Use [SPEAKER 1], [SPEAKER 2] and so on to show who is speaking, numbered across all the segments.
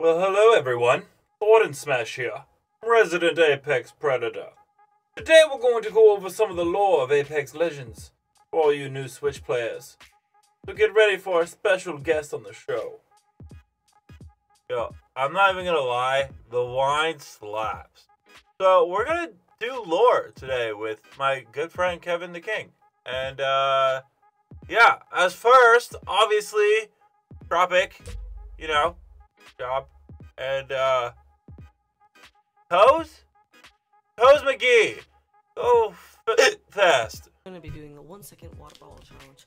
[SPEAKER 1] Well, hello everyone. Sword and Smash here, Resident Apex Predator. Today we're going to go over some of the lore of Apex Legends for all you new Switch players. So get ready for a special guest on the show. Yo, I'm not even gonna lie, the line slaps. So we're gonna do lore today with my good friend KevTheKing. And yeah, as first, obviously, Tropic, job. And Toes McGee, go fast.
[SPEAKER 2] I'm gonna be doing the 1-second water bottle challenge.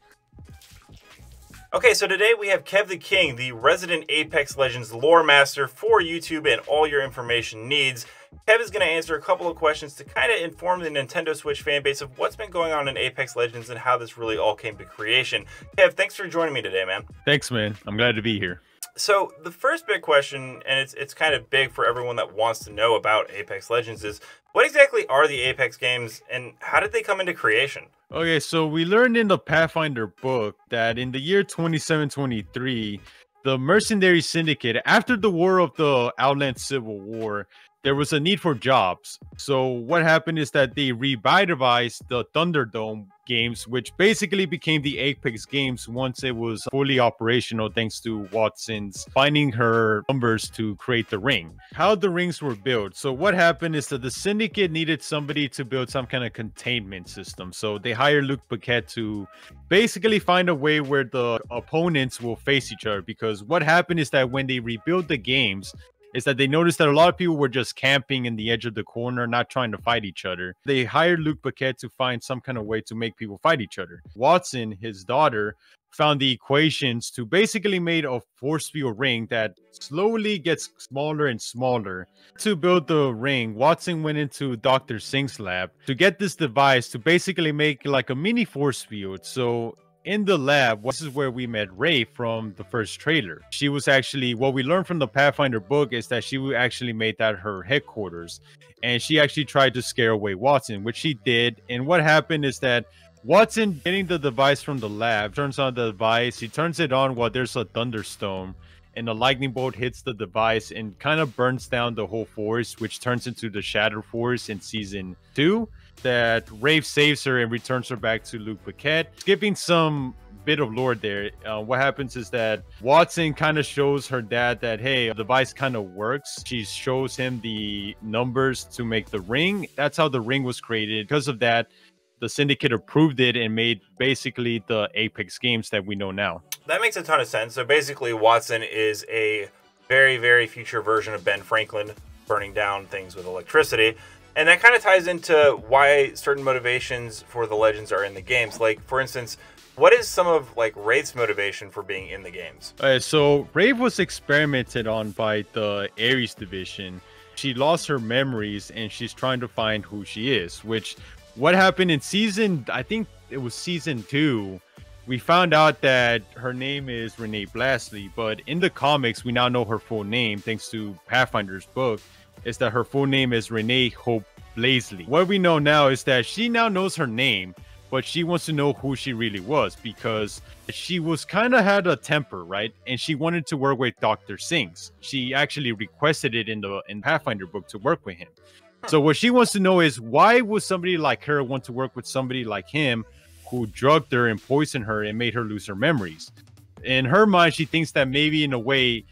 [SPEAKER 1] Okay, so today we have KevTheKing, the resident Apex Legends lore master for YouTube and all your information needs. Kev is going to answer a couple of questions to kind of inform the Nintendo Switch fan base of what's been going on in Apex Legends and how this really all came to creation. Kev, thanks for joining me today, man.
[SPEAKER 3] Thanks, man. I'm glad to be here.
[SPEAKER 1] So the first big question, and it's kind of big for everyone that wants to know about Apex Legends, is what exactly are the Apex games and how did they come into creation?
[SPEAKER 3] Okay, so we learned in the Pathfinder book that in the year 2723, the Mercenary Syndicate, after the War of the Outland Civil War, there was a need for jobs. So what happened is that they revitalized the Thunderdome games, which basically became the Apex games once it was fully operational, thanks to Watson's finding her numbers to create the ring. How the rings were built. So what happened is that the Syndicate needed somebody to build some kind of containment system. So they hired Luke Paquette to basically find a way where the opponents will face each other. Because what happened is that when they rebuilt the games, is that they noticed that a lot of people were just camping in the edge of the corner, not trying to fight each other. They hired Luke Paquette to find some kind of way to make people fight each other. Watson, his daughter, found the equations to basically make a force field ring that slowly gets smaller and smaller. To build the ring, Watson went into Dr. Singh's lab to get this device to basically make like a mini force field. So in the lab, this is where we met Wraith from the first trailer. She was actually, what we learned from the Pathfinder book is that she actually made that her headquarters. And she actually tried to scare away Watson, which she did. And what happened is that Watson, getting the device from the lab, turns on the device. He turns it on while there's a thunderstorm. And the lightning bolt hits the device and kind of burns down the whole forest, which turns into the Shadow Force in Season 2. That Wraith saves her and returns her back to Luke Paquette. Skipping some bit of lore there, what happens is that Watson kind of shows her dad that, hey, the device kind of works. She shows him the numbers to make the ring. That's how the ring was created. Because of that, the Syndicate approved it and made basically the Apex games that we know now.
[SPEAKER 1] That makes a ton of sense. So basically, Watson is a very, very future version of Ben Franklin, burning down things with electricity. And that kind of ties into why certain motivations for the Legends are in the games. Like, for instance, what is some of like Wraith's motivation for being in the games?
[SPEAKER 3] So Wraith was experimented on by the Ares division. She lost her memories and she's trying to find who she is, which what happened in I think it was season 2, we found out that her name is Renee Blasley, but in the comics, we now know her full name, thanks to Pathfinder's book, is that her full name is Renee Hope Blasley. What we know now is that she now knows her name, but she wants to know who she really was because she was kind of had a temper, right? And she wanted to work with Dr. Singh's. She actually requested it in Pathfinder book to work with him. So what she wants to know is why would somebody like her want to work with somebody like him who drugged her and poisoned her and made her lose her memories? In her mind, she thinks that maybe in a way,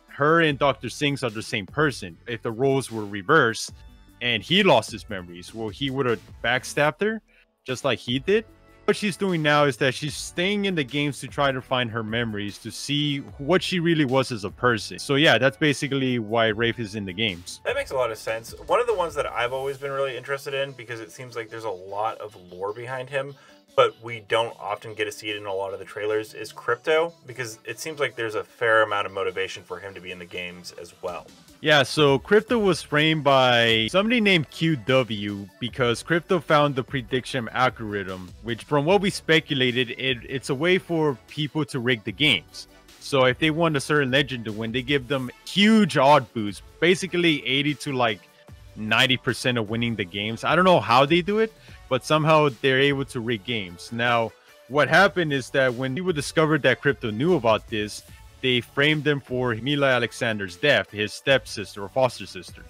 [SPEAKER 3] her and Dr. Singh's are the same person. If the roles were reversed and he lost his memories, well, he would have backstabbed her just like he did. What she's doing now is that she's staying in the games to try to find her memories to see what she really was as a person. So yeah, that's basically why Wraith is in the games.
[SPEAKER 1] That makes a lot of sense. One of the ones that I've always been really interested in, because it seems like there's a lot of lore behind him, but we don't often get to see it in a lot of the trailers, is Crypto, because it seems like there's a fair amount of motivation for him to be in the games as well.
[SPEAKER 3] Yeah, so Crypto was framed by somebody named QW because Crypto found the prediction algorithm, which from what we speculated, it's a way for people to rig the games. So if they want a certain legend to win, they give them huge odd boosts, basically 80 to like 90% of winning the games. I don't know how they do it, but somehow they're able to rig games. Now, what happened is that when people discovered that Crypto knew about this, they framed him for Mila Alexander's death, his stepsister or foster sister.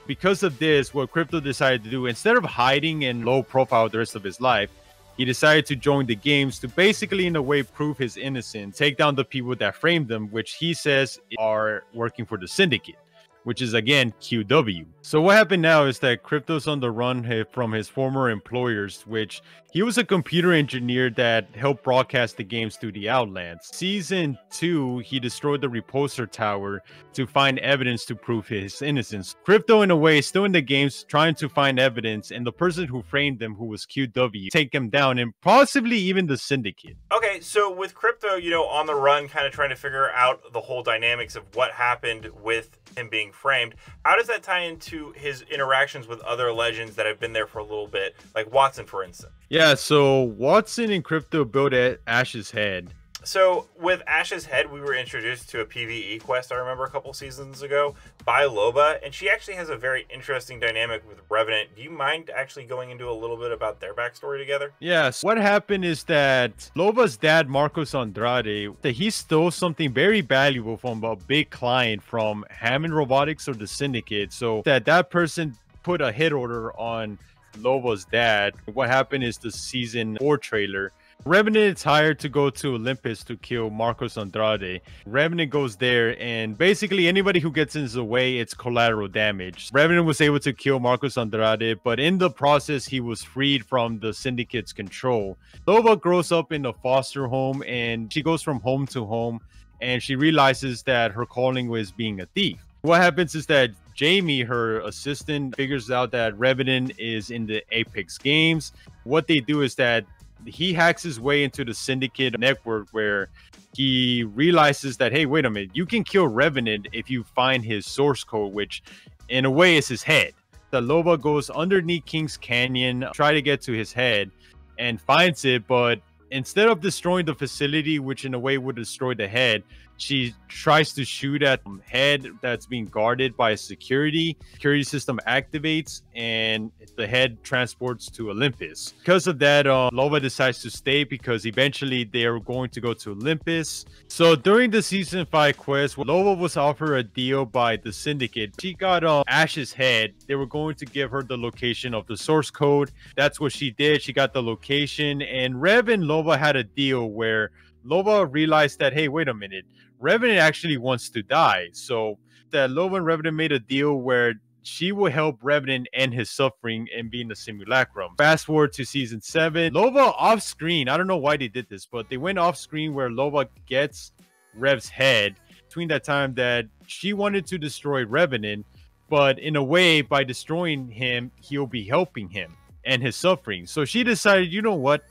[SPEAKER 3] Because of this, what Crypto decided to do, instead of hiding and low profile the rest of his life, he decided to join the games to basically, in a way, prove his innocence, take down the people that framed them, which he says are working for the Syndicate, which is, again, QW. So what happened now is that Crypto's on the run from his former employers, which he was a computer engineer that helped broadcast the games through the Outlands. Season 2, he destroyed the Repulsor Tower to find evidence to prove his innocence. Crypto, in a way, is still in the games trying to find evidence, and the person who framed him, who was QW, take him down, and possibly even the Syndicate.
[SPEAKER 1] Okay, so with Crypto, on the run, kind of trying to figure out the whole dynamics of what happened with him being framed, how does that tie into his interactions with other legends that have been there for a little bit, like Watson, for instance?
[SPEAKER 3] Yeah, so Watson and Crypto built Ash's head.
[SPEAKER 1] So with Ash's head, we were introduced to a PvE quest, I remember a couple seasons ago, by Loba, and she actually has a very interesting dynamic with Revenant. Do you mind actually going into a little bit about their backstory together?
[SPEAKER 3] Yes. What happened is that Loba's dad, Marcos Andrade, that he stole something very valuable from a big client from Hammond Robotics or the Syndicate. So that person put a hit order on Loba's dad. What happened is the season 4 trailer. Revenant is hired to go to Olympus to kill Marcos Andrade. Revenant goes there, and basically anybody who gets in his way, it's collateral damage. Revenant was able to kill Marcos Andrade, but in the process, he was freed from the Syndicate's control. Loba grows up in a foster home, and she goes from home to home, and she realizes that her calling was being a thief. What happens is that Jamie, her assistant, figures out that Revenant is in the Apex games. What they do is that he hacks his way into the Syndicate network, where he realizes that, hey, wait a minute, you can kill Revenant if you find his source code, which in a way is his head. The Loba goes underneath King's Canyon, try to get to his head, and finds it, but instead of destroying the facility, which in a way would destroy the head, she tries to shoot at the head that's being guarded by a security system activates, and the head transports to Olympus. Because of that, Loba decides to stay because eventually they are going to go to Olympus. So during the season 5 quest, Loba was offered a deal by the Syndicate. She got Ash's head. They were going to give her the location of the source code. That's what she did. She got the location, and Rev and Loba had a deal where Loba realized that, hey, wait a minute, Revenant actually wants to die. So that Loba and Revenant made a deal where she will help Revenant end his suffering and be in the simulacrum. Fast forward to season 7. Loba off screen, I don't know why they did this, but they went off screen where Loba gets Rev's head. Between that time that she wanted to destroy Revenant, but in a way, by destroying him, he'll be helping him and his suffering. So she decided, you know what?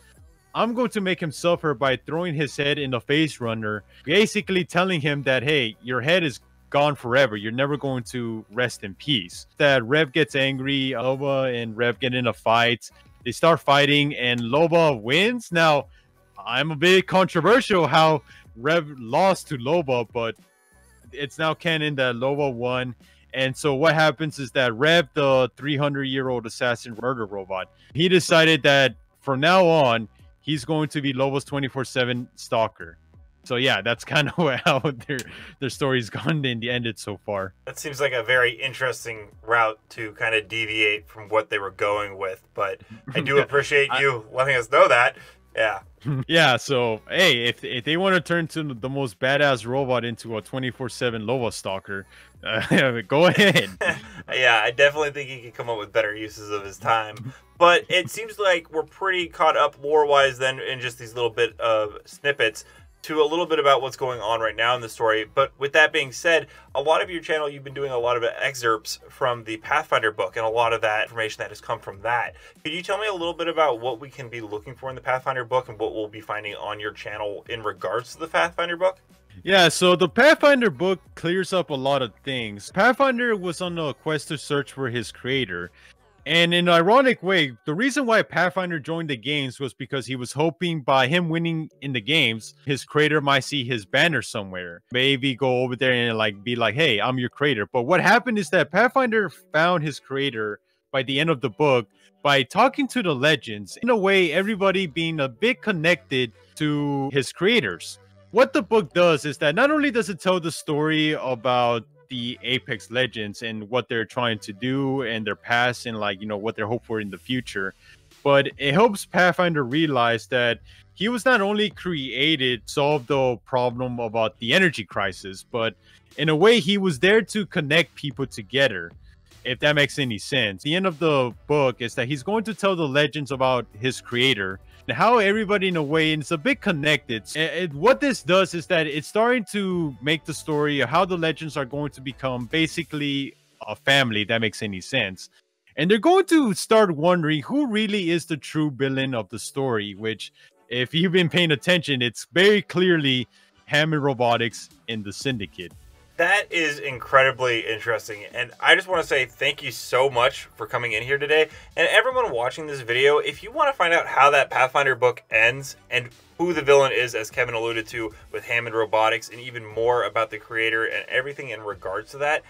[SPEAKER 3] I'm going to make him suffer by throwing his head in the face runner, basically telling him that, hey, your head is gone forever. You're never going to rest in peace. That Rev gets angry, Loba and Rev get in a fight. They start fighting, and Loba wins. Now, I'm a bit controversial how Rev lost to Loba, but it's now canon that Loba won. And so what happens is that Rev, the 300-year-old assassin murder robot, he decided that from now on, he's going to be Loba's 24/7 stalker. So yeah, that's kind of how their story's gone and ended so far.
[SPEAKER 1] That seems like a very interesting route to kind of deviate from what they were going with, but I do appreciate you letting us know that. Yeah.
[SPEAKER 3] Yeah, so hey, if they want to turn to the most badass robot into a 24/7 Loba stalker, go ahead.
[SPEAKER 1] Yeah, I definitely think he could come up with better uses of his time. But it seems like we're pretty caught up lore-wise then in just these little bit of snippets to a little bit about what's going on right now in the story. But with that being said, a lot of your channel, you've been doing a lot of excerpts from the Pathfinder book, and a lot of that information that has come from that. Could you tell me a little bit about what we can be looking for in the Pathfinder book and what we'll be finding on your channel in regards to the Pathfinder book?
[SPEAKER 3] Yeah, so the Pathfinder book clears up a lot of things. Pathfinder was on a quest to search for his creator. And in an ironic way, the reason why Pathfinder joined the games was because he was hoping by him winning in the games, his creator might see his banner somewhere. Maybe go over there and be like, hey, I'm your creator. But what happened is that Pathfinder found his creator by the end of the book by talking to the legends. In a way, everybody being a bit connected to his creators. what the book does is that not only does it tell the story about the Apex Legends and what they're trying to do and their past and like, you know, what they're hoping for in the future, but it helps Pathfinder realize that he was not only created solve the problem about the energy crisis, but in a way he was there to connect people together, if that makes any sense. The end of the book is that he's going to tell the legends about his creator and how everybody in a way, and it's a bit connected. What this does is that it's starting to make the story of how the legends are going to become basically a family, if that makes any sense. And they're going to start wondering who really is the true villain of the story, which, if you've been paying attention, it's very clearly Hammond Robotics in the Syndicate.
[SPEAKER 1] That is incredibly interesting, and I just want to say thank you so much for coming in here today. And everyone watching this video, if you want to find out how that Pathfinder book ends and who the villain is, as Kevin alluded to with Hammond Robotics, and even more about the creator and everything in regards to that,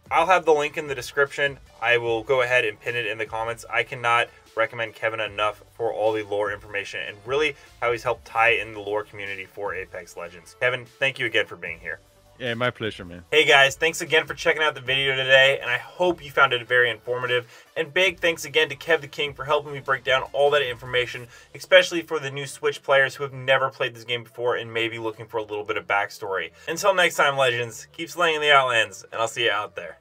[SPEAKER 1] I'll have the link in the description. I will go ahead and pin it in the comments. I cannot recommend Kevin enough for all the lore information and really how he's helped tie in the lore community for Apex Legends. Kevin, thank you again for being here.
[SPEAKER 3] Yeah, my pleasure, man.
[SPEAKER 1] Hey guys, thanks again for checking out the video today, and I hope you found it very informative. And big thanks again to KevTheKing for helping me break down all that information, especially for the new Switch players who have never played this game before and may be looking for a little bit of backstory. Until next time, Legends, keep slaying the Outlands, and I'll see you out there.